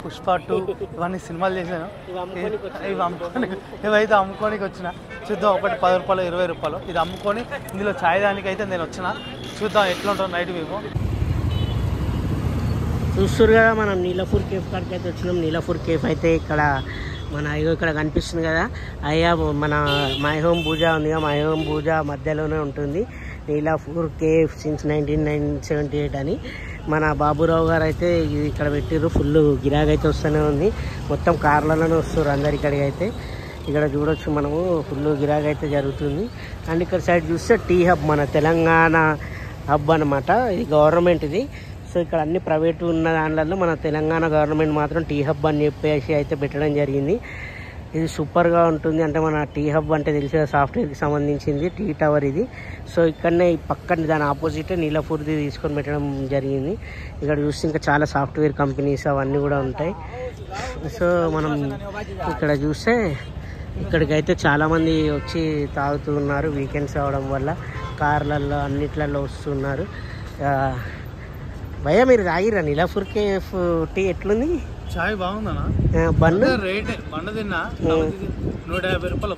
పుష్ప 2 ఇవన్నీ సినిమాలు చేశాను. ఇవైతే అమ్ముకోనికి వచ్చిన. చూద్దాం, ఒకటి 10 రూపాయలు 20 రూపాయలు. ఇది అమ్ముకొని ఇందులో ఛాయ్ దానికి అయితే నేను వచ్చిన. చూద్దాం ఎట్లా ఉంటుంది నైట్ వ్యూ. చూస్తారు కదా, మనం నీలపూర్ కేఫ్ కాడికి అయితే వచ్చినాం. నీలపూర్ కేఫ్ అయితే ఇక్కడ మన ఇక్కడ కనిపిస్తుంది కదా, అయ్యా మన మై హోమ్ పూజ ఉంది కదా, మై హోమ్ పూజ మధ్యలోనే ఉంటుంది నీలపూర్ కేఫ్ సిన్స్ 1978 అని. మన బాబురావు గారు అయితే ఇక్కడ పెట్టిర్రు. ఫుల్ గిరాకీ అయితే వస్తూనే ఉంది. మొత్తం కార్లలోనే వస్తారు అందరు ఇక్కడికి అయితే. ఇక్కడ చూడొచ్చు మనము, ఫుల్ గిరాకీ అయితే జరుగుతుంది. అండ్ ఇక్కడ సైడ్ చూస్తే టీ హబ్, మన తెలంగాణ హబ్ అనమాట. ఇది గవర్నమెంట్ ఇది. సో ఇక్కడ అన్ని ప్రైవేట్ ఉన్న దాంట్లో మన తెలంగాణ గవర్నమెంట్ మాత్రం టీ హబ్ అని చెప్పేసి అయితే పెట్టడం జరిగింది. ఇది సూపర్గా ఉంటుంది. అంటే మన టీ హబ్ అంటే తెలిసే సాఫ్ట్వేర్కి సంబంధించింది టీ టవర్ ఇది. సో ఇక్కడనే పక్కన దాని ఆపోజిటే నీలపూర్ది తీసుకొని పెట్టడం జరిగింది. ఇక్కడ చూస్తే ఇంకా చాలా సాఫ్ట్వేర్ కంపెనీస్ అవన్నీ కూడా ఉంటాయి. సో మనం ఇక్కడ చూస్తే ఇక్కడికైతే చాలామంది వచ్చి తాగుతూ ఉన్నారు. వీకెండ్స్ అవడం వల్ల కార్లలో అన్నిట్లలో వస్తున్నారు. భయ్యా మీరు తాగిరా నీలపూర్ కేఫ్ టీ? ఎట్లుంది చాయ్? బాగుందన్నా. బండి రేటే బండి తిన్నా 150 రూపాయలు.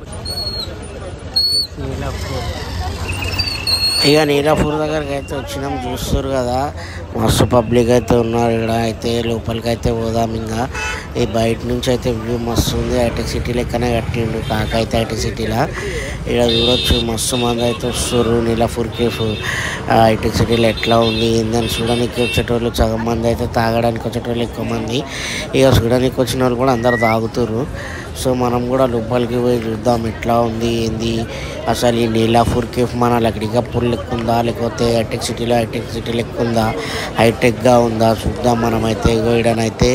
నీలపూర్ ఇక నీలపూర్ దగ్గరికి అయితే వచ్చినాం. చూస్తారు కదా, మస్తు పబ్లిక్ అయితే ఉన్నారు ఇక్కడ. అయితే లోపలికి అయితే పోదాం. ఇంకా ఈ బయట నుంచి అయితే వ్యూ మస్తు ఉంది. హైటెక్ సిటీ లెక్కనే కట్టిండు కాకైతే హైటెక్ సిటీలో. ఇక్కడ చూడొచ్చు మస్తు మంది అయితే వస్తారు. నీలపూర్ కేఫ్ హైటెక్ సిటీలో ఎట్లా ఉంది ఏందని చూడడానికి వచ్చేటోళ్ళు సగం మంది అయితే, తాగడానికి వచ్చేటోళ్ళు ఎక్కువ మంది. ఇక చూడడానికి వచ్చిన వాళ్ళు కూడా అందరు తాగుతారు. సో మనం కూడా లోపలికి పోయి చూద్దాం ఎట్లా ఉంది ఏంది అసలు. ఈ నీలపూర్ కేఫ్ మన లక్డికపూర్ లెక్క ఉందా, లేకపోతే హైటెక్ సిటీ లెక్క ఉందా, హైటెక్గా ఉందా చూద్దాం మనమైతే. ఇక్కడనైతే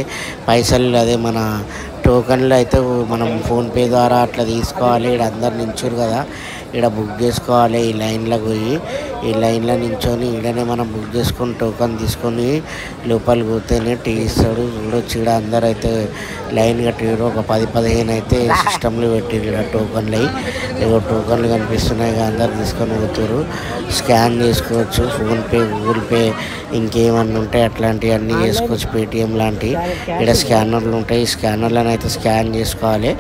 పైసలు అదే మన టోకన్లు అయితే మనం ఫోన్పే ద్వారా అట్లా తీసుకోవాలి. ఇక్కడ అందరు నించురు కదా, ఇక్కడ బుక్ చేసుకోవాలి. ఈ లైన్లో పోయి ఈ లైన్లో నించొని ఈడనే మనం బుక్ చేసుకొని టోకన్ తీసుకొని లోపలికి పోతేనే టీ ఇస్తాడు. చూడొచ్చు ఇక్కడ అందరు అయితే లైన్ కట్టిరు. ఒక 10-15 అయితే సిస్టంలో పెట్టిరు ఇక్కడ టోకన్లు. ఏవో టోకన్లు కనిపిస్తున్నాయి కదా, అందరు తీసుకొని పోతారు. స్కాన్ చేసుకోవచ్చు, ఫోన్పే, గూగుల్ పే, ఇంకేమన్నా ఉంటాయి అట్లాంటివి అన్నీ చేసుకోవచ్చు. పేటిఎం లాంటివి ఇక్కడ స్కానర్లు ఉంటాయి. ఈ స్కానర్లను అయితే స్కాన్ చేసుకోవాలి.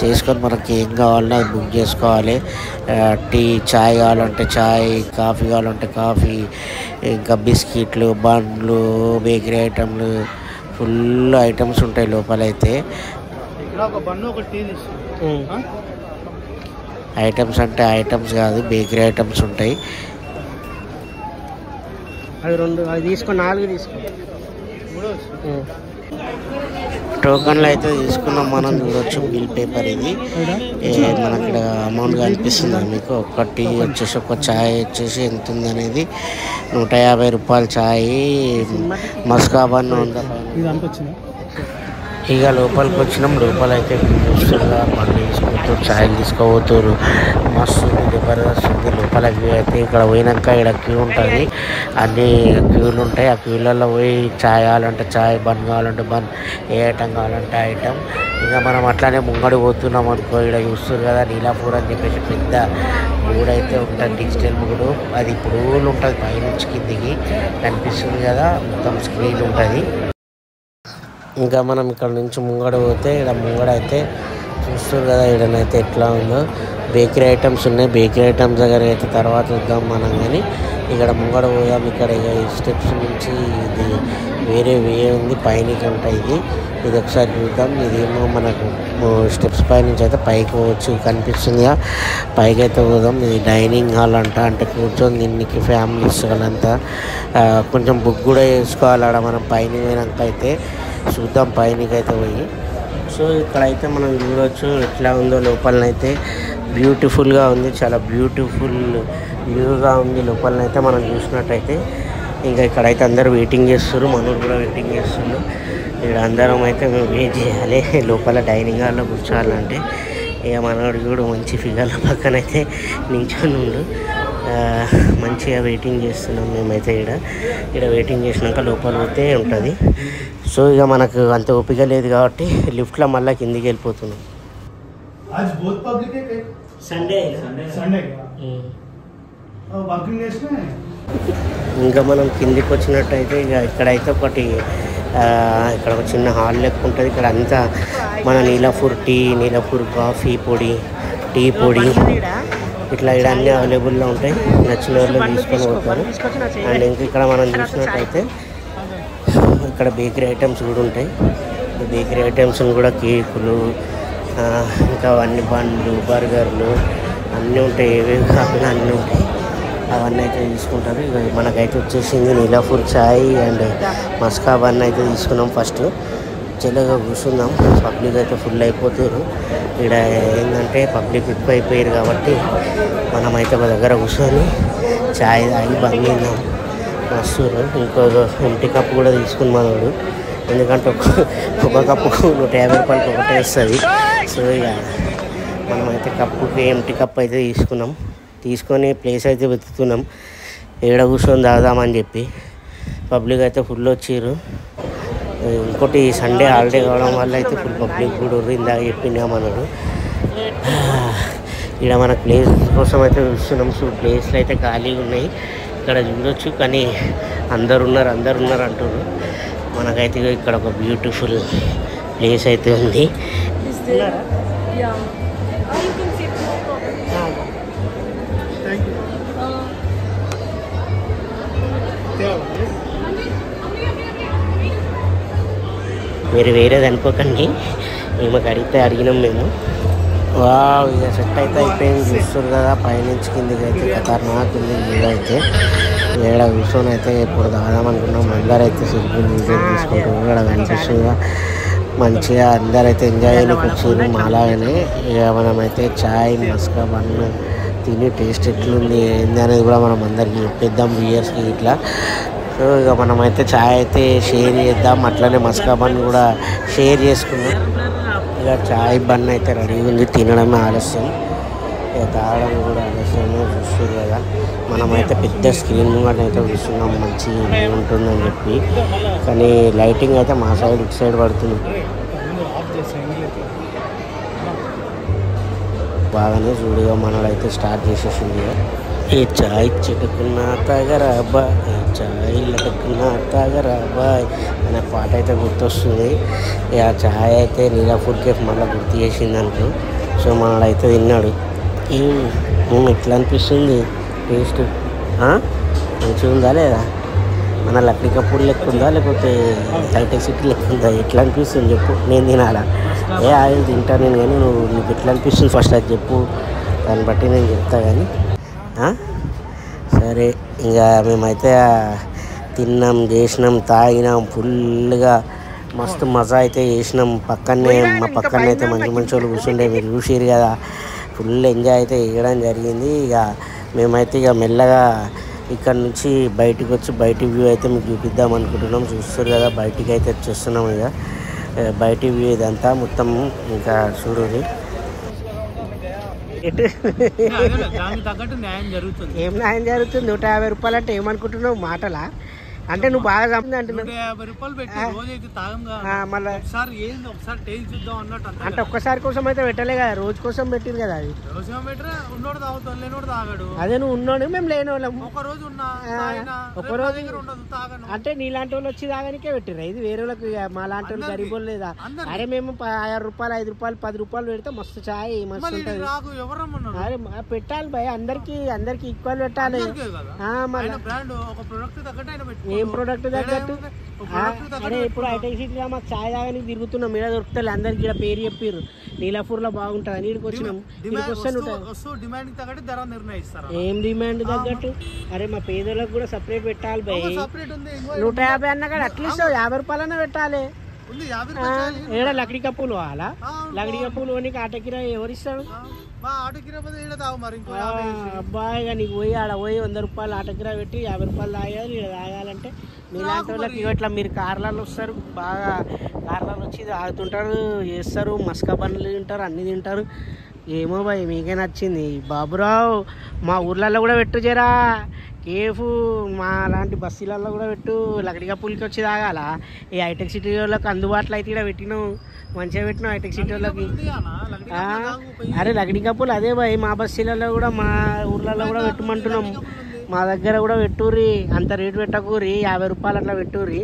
చేసుకొని మనకి ఏం కావాలన్నా అది బుక్ చేసుకోవాలి. టీ, చాయ్ కావాలంటే చాయ్, కాఫీ కావాలంటే కాఫీ, ఇంకా బిస్కెట్లు, బండ్లు, బేకరీ ఐటమ్లు, ఫుల్ ఐటమ్స్ ఉంటాయి లోపలైతే. ఐటమ్స్ అంటే ఐటమ్స్ కాదు, బేకరీ ఐటమ్స్ ఉంటాయి. అవి 2 అవి తీసుకో, 4 తీసుకో. టోకన్లు అయితే తీసుకున్నాం మనం. చూడొచ్చు బిల్ పేపర్ ఇది. మనకి ఇక్కడ అమౌంట్ కనిపిస్తుంది మీకు. ఒకటి వచ్చేసి ఒక ఛాయ్ వచ్చేసి ఎంత ఉంది అనేది 150 రూపాయలు ఛాయ్. మస్కా బన్ ఉంది. ఇక లోపలికి వచ్చినాం. లోపలైతే చూస్తున్నా బండి తీసుకుంటూ ఛాయ్ తీసుకోబోతున్నారు. మస్తు జబర్దస్త్ ఉంది లోపలికి అయితే. ఇక్కడ పోయినాక ఇక్కడ క్యూ ఉంటుంది, అన్ని క్యూలు ఉంటాయి. ఆ క్యూలలో పోయి ఛాయ్ కావాలంటే ఛాయ్, బన్ కావాలంటే బన్, ఏ ఐటమ్ కావాలంటే ఐటమ్. ఇంకా మనం అట్లానే ముంగడి పోతున్నాం అనుకో. ఇక్కడ చూస్తారు కదా నీలపూర్ అని చెప్పేసి పెద్ద బోర్డు అయితే ఉంటుంది, డిజిటల్ బోర్డు. అది ఇప్పుడు ఉంటుంది పైనుంచి కిందికి కనిపిస్తుంది కదా, మొత్తం స్క్రీన్ ఉంటుంది. ఇంకా మనం ఇక్కడ నుంచి ముంగడ పోతే ఇక్కడ ముంగడ అయితే చూస్తారు కదా, ఇక్కడనైతే ఎట్లా ఉందో బేకరీ ఐటమ్స్ ఉన్నాయి. బేకరీ ఐటమ్స్ దగ్గర అయితే తర్వాత చూద్దాం మనం. కానీ ఇక్కడ ముంగడ పోదాం. ఇక్కడ ఈ స్టెప్స్ నుంచి ఇది వేరే వే ఉంది, పైనకి ఉంటాయి. ఇది ఒకసారి చూద్దాం. ఇదేమో మనకు స్టెప్స్ పై నుంచి అయితే పైకి పోవచ్చు కనిపిస్తుందిగా, పైకి అయితే పోదాం. ఇది డైనింగ్ హాల్ అంట, అంటే కూర్చొని దీనికి ఫ్యామిలీస్ వాళ్ళంతా కొంచెం బుక్ కూడా చేసుకోవాలి ఆడ. మనం పైన పోయినాక అయితే చూద్దాం పైనకి అయితే పోయి. సో ఇక్కడైతే మనం చూడవచ్చు ఎట్లా ఉందో. లోపలనైతే బ్యూటిఫుల్గా ఉంది, చాలా బ్యూటిఫుల్ వ్యూగా ఉంది లోపలనైతే మనం చూసినట్టయితే. ఇంకా ఇక్కడైతే అందరూ వెయిటింగ్ చేస్తారు, మనోడు కూడా వెయిటింగ్ చేస్తున్నారు. ఇక్కడ అందరం అయితే మేము వెయిట్ చేయాలి లోపల డైనింగ్ హాల్లో కూర్చోవాలంటే. ఇక మనోడు కూడా మంచి ఫిగర్ల పక్కన అయితే నించొని ఉండు. మంచిగా వెయిటింగ్ చేస్తున్నాం మేమైతే. ఇక్కడ వెయిటింగ్ చేసినాక లోపల పోతే ఉంటుంది. సో ఇక మనకు అంత ఓపిక లేదు కాబట్టి లిఫ్ట్లో మళ్ళీ కిందికి వెళ్ళిపోతున్నాం. ఇంకా మనం కిందికి వచ్చినట్టయితే ఇక ఇక్కడైతే ఒకటి ఇక్కడ ఒక చిన్న హాల్ లెక్క ఉంటుంది. ఇక్కడ అంతా మన నీలాపూర్ టీ, నీలాపూర్ కాఫీ పొడి, టీ పొడి ఇట్లా ఇక్కడ అన్నీ అవైలబుల్లో ఉంటాయి. నచ్చిన వాళ్ళు తీసుకొని పోతారు. అండ్ ఇంకా ఇక్కడ మనం చూసినట్టయితే ఇక్కడ బేకరీ ఐటమ్స్ కూడా ఉంటాయి. బేకరీ ఐటమ్స్ కూడా కేకులు, ఇంకా అవన్నీ బండ్లు, బర్గర్లు అన్నీ ఉంటాయి. ఏవేవి కాకుండా అన్నీ ఉంటాయి. అవన్నీ అయితే తీసుకుంటారు. ఇక మనకైతే వచ్చేసింది నీలాపూర్ చాయ్ అండ్ మస్కా బన్ అయితే తీసుకున్నాం. ఫస్ట్ చెల్లగా కూర్చుందాం. పబ్లిక్ అయితే ఫుల్ అయిపోతారు. ఇక్కడ ఏంటంటే పబ్లిక్ ఎక్కువ అయిపోయారు కాబట్టి మనమైతే ఒక దగ్గర కూర్చొని చాయ్ తాగి బంద్ తిన్నాం. మస్తు ఇంకో ఎంటీ కప్పు కూడా తీసుకుని మనోడు, ఎందుకంటే ఒక కప్పుకు 150 రూపాయలకి ఒకటే వస్తుంది. సో ఇక మనమైతే కప్పుకి ఎంటీ కప్ అయితే తీసుకున్నాం. తీసుకొని ప్లేస్ అయితే వెతుకుతున్నాం ఏడ కూర్చొని తాగుదామని చెప్పి. పబ్లిక్ అయితే ఫుల్ వచ్చారు. ఇంకోటి సండే హాలిడే కావడం వల్ల అయితే ఫుల్ పబ్లిక్ కూడా ఇందాక చెప్పిందా మనడు. ఇక్కడ మన ప్లేస్ కోసం అయితే చూస్తున్నాం. సో ప్లేస్లు అయితే ఖాళీగా ఉన్నాయి. ఇక్కడ చూడొచ్చు కానీ అందరు ఉన్నారు అంటున్నారు. మనకైతే ఇక్కడ ఒక బ్యూటిఫుల్ ప్లేస్ అయితే ఉంది. మీరు వేరేది అనుకోకండి, ఈమెకు అడిగినాం మేము. ఇక సెట్ అయితే అయిపోయింది. చూస్తారు కదా పైనుంచి కిందికి అయితే ఖతర్నాక్ ఉంది. అయితే ఏడ కూర్చొని అయితే ఇప్పుడు తాగామనుకున్నాం. అందరైతే సెల్ఫీ తీసుకుంటారు. ఇక్కడ కనిపిస్తుందిగా మంచిగా అందరైతే ఎంజాయ్ చేయడానికి వచ్చారు. మాలాగానే ఇక మనమైతే చాయ్ మస్కా బన్ తిని టేస్ట్ ఎట్లుంది ఏంది అనేది కూడా మనం అందరికీ చెప్పేద్దాం వ్యూయర్స్కి ఇట్లా. సో ఇక మనమైతే చాయ్ అయితే షేర్ చేద్దాం, అట్లనే మస్కా బన్ కూడా షేర్ చేసుకున్నాం. ఇక చాయ్ బన్ అయితే రెడీగా ఉంది. తినడమే ఆలస్యం, ఇక తాగడం కూడా ఆలస్యమే. చూస్తుంది కదా మనమైతే పెద్ద స్క్రీన్ ముంగట అయితే చూస్తున్నాం మంచి ఉంటుందని చెప్పి. కానీ లైటింగ్ అయితే మా సైడ్ ఇటు సైడ్ పడుతుంది. బాగానే చూడుగా మనడైతే స్టార్ట్ చేసేసింది. ఏ చాయ్ చెట్టుకున్న తాగరా బాయ్, చాయ్ లటుకున్న తాగరా బాయ్ అనే పాట అయితే గుర్తొస్తుంది. ఆ చాయ్ అయితే నీలాపూర్ కేఫ్ మళ్ళీ గుర్తు చేసింది అనుకో. సో మనడైతే తిన్నాడు. ఎట్లా అనిపిస్తుంది టేస్ట్? మంచిగా ఉందా లేదా? మన లక్డీ కపూర్ లెక్క ఉందా లేకపోతే హైటెక్ సిటీ లెక్క ఉందా? ఎట్లా అనిపిస్తుంది చెప్పు, నేను తినాలా? ఆయిల్ తింటా నేను, కానీ నీకు ఎట్లా అనిపిస్తుంది ఫస్ట్ అది చెప్పు, దాన్ని బట్టి నేను చెప్తా. కానీ సరే ఇంకా మేమైతే తిన్నాం, చేసినాం, తాగినాం, ఫుల్గా మస్తు మజా అయితే చేసినాం. మా పక్కనే అయితే మంచి వాళ్ళు కూర్చుండే, మీరు చూసిరు కదా. ఫుల్ ఎంజాయ్ అయితే చేయడం జరిగింది. ఇక మేమైతే ఇక మెల్లగా ఇక్కడ నుంచి బయటికి వచ్చి బయటి వ్యూ అయితే మీకు చూపిద్దాం అనుకుంటున్నాం. చూస్తారు కదా బయటికి అయితే వచ్చేస్తున్నాం. ఇక బయటి వ్యూ ఇదంతా మొత్తం ఇంకా చూడండి. ఏం న్యాయం జరుగుతుంది? 150 రూపాయలు అంటే ఏమనుకుంటున్నావు మాటలా? అంటే నువ్వు బాగా సంపాదించి అంటున్నావు. 150 రూపాయలు పెట్టి రోజు అయితే తాగంగా, మళ్ళీ ఒకసారి టేస్ట్ చూద్దాం అన్నట్టు. అంటే ఒక్కసారి కోసం అయితే పెట్టలే కదా, రోజు కోసం పెట్టిరు కదా. అది రోజు పెట్టరా, ఉన్నోడు తాగుతాడు, లేనోడు తాగాడు. అదే నువ్వు ఉన్నోడు, మేము లేనోళ్ళం. ఒక రోజు ఒక రోజు అంటే నీలాంటి వాళ్ళు వచ్చి తాగానికే పెట్టిర్రా. ఇది వేరే వాళ్ళకి, మా లాంటి వాళ్ళు గరీబ్ వాళ్ళు లేదా? అరే మేము 6 రూపాయలు 5 రూపాయలు 10 రూపాయలు పెడితే మస్తు చాయ్ మస్తు ఉంటుంది. అరే పెట్టాలి భయ, అందరికి ఈక్వల్ పెట్టాలి. ఏం ప్రోడక్ట్ తగ్గట్టు? అరే ఇప్పుడు హైటెక్ సిటీలో మాకు చాయ్ తాగడానికి తిరుగుతున్నాం, మీద దొరుకుతాయి. అందరికి ఇక్కడ పేరు చెప్పారు నీలాపూర్ లో బాగుంటుంది, నీడికి వచ్చినాం. ఏం డిమాండ్ తగ్గట్టు? అరే మా పేదలకు కూడా సపరేట్ పెట్టాలి భయ్. 150 అన్నా కానీ అట్లీస్ట్ 50 రూపాయలన్నా పెట్టాలి. ఏడ లక్డీ కప్పులు అలా లక్డీ కప్పులు నీకు ఆటకిరా ఎవరు ఇస్తాడు? అబ్బాయి నీకు పోయి ఆడ పోయి 100 రూపాయలు ఆటకిరా పెట్టి 50 రూపాయలు తాగాలి. ఇక్కడ తాగాలంటే మీలాంటి వాళ్ళకి ఇట్లా మీరు కార్లలో వస్తారు, బాగా కార్లలో వచ్చి తాగుతుంటారు, చేస్తారు, మస్కా బండ్లు తింటారు, అన్నీ తింటారు. ఏమో బాయ్ మీకే నచ్చింది. బాబురావు మా ఊర్లలో కూడా పెట్టు జరా కేఫ్, మా లాంటి బస్సులలో కూడా పెట్టు. లక్డీ కప్పులకి వచ్చి తాగాల. ఈ హైటెక్ సిటీ వాళ్ళకి అందుబాటులో అయితే ఇక్కడ పెట్టినావు, మంచిగా పెట్టినావు హైటెక్ సిటీ వాళ్ళకి. అరే లక్డీ కప్పులు అదే బాయ్ మా బస్సులలో కూడా మా ఊర్లలో కూడా పెట్టమంటున్నాం. మా దగ్గర కూడా పెట్టుర్రి, అంత రేటు పెట్టకూరి, 50 రూపాయలు అట్లా పెట్టుర్రి,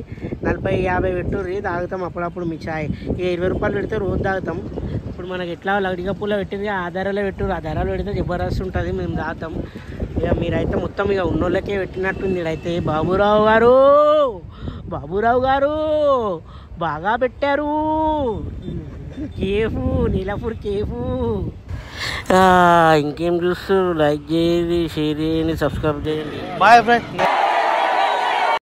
40-50 పెట్టుర్రి, తాగుతాం అప్పుడప్పుడు మీ చాయ్. ఇక 20 రూపాయలు పెడితే రోజు తాగుతాం. ఇప్పుడు మనకి ఎట్లా లడిగా పూల పెట్టింది, ఆ ధరలో పెట్టుర్రు, ఆ ధరలు పెడితే జబర్దస్త్ ఉంటుంది, మేము తాగుతాం. ఇక మీరైతే మొత్తం ఇక ఉన్నోళ్ళకే పెట్టినట్టుంది. ఇదైతే బాబురావు గారు బాగా పెట్టారు. Cafe Nilapur cafe. ఇంకేం చూస్తూ లైక్ చేయండి, షేర్ చేయండి, సబ్స్క్రైబ్ చేయండి. Bye friends.